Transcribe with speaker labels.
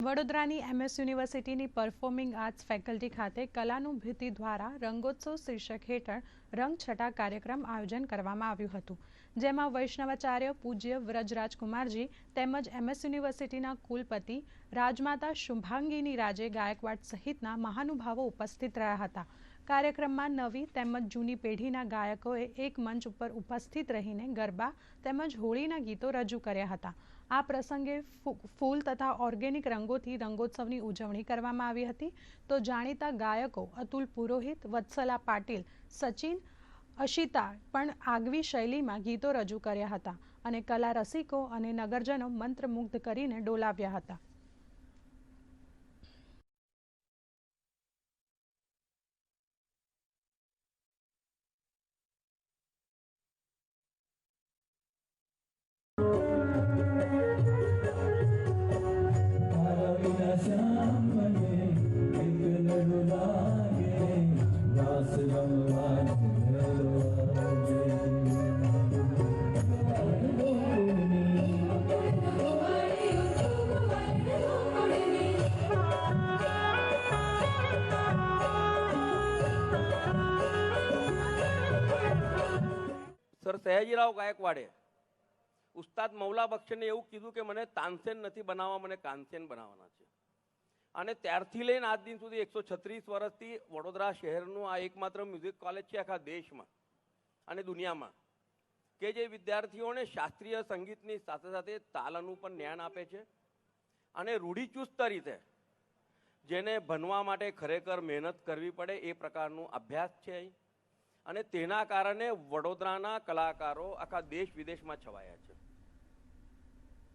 Speaker 1: વડોદરાની MS યુનિવર્સિટીની performing arts faculty ખાતે કલાનુભૂતિ દ્વારા રંગોત્સવ શીર્ષક હેઠળ રંગછટા કાર્યક્રમ આયોજન કરવામાં આવ્યું હતું, જેમાં વૈષ્ણવાચાર્ય પૂજ્ય વ્રજરાજકુમારજી તેમજ MS યુનિવર્સિટીના કુલપતિ રાજમાતા શુભાંગીની રાજે ગાયકવાડ સહિતના મહાનુભાવો ઉપસ્થિત રહ્યા હતા। કાર્યક્રમમાં નવી તેમજ જૂની પેઢીના ગાયકોએ એક મંચ ઉપર ઉપસ્થિત રહીને ગરબા તેમજ હોળીના ગીતો રજૂ કર્યા હતા। આ પ્રસંગે ફૂલ તથા ઓર્ગેનિક રંગોથી રંગોત્સવની ઉજવણી કરવામાં આવી હતી। તો જાણીતા ગાયકો અતુલ પુરોહિત, વત્સલા પાટીલ, સચિન અશિતા પણ આગવી શૈલીમાં ગીતો રજૂ કર્યા હતા અને કલા રસિકો અને નગરજનો મંત્રમુગ્ધ કરીને ડોલાવ્યા હતા।
Speaker 2: સર સયાજીરાવ ગાયકવાડે ઉસ્તાદ મૌલા બક્ષને એવું કીધું કે મને તાનસેન નથી બનાવવા, મને કાનસેન બનાવવાના છે। અને ત્યારથી લઈને આજ દિન સુધી 136 વર્ષથી વડોદરા શહેરનું આ એકમાત્ર મ્યુઝિક કોલેજ છે આખા દેશમાં અને દુનિયામાં કે જે વિદ્યાર્થીઓને શાસ્ત્રીય સંગીતની સાથે સાથે તાલનું પણ જ્ઞાન આપે છે અને રૂઢિચુસ્ત રીતે જેને ભણવા માટે ખરેખર મહેનત કરવી પડે એ પ્રકારનું અભ્યાસ છે અહીં। અને તેના કારણે વડોદરાના કલાકારો આખા દેશ વિદેશમાં છવાયા છે।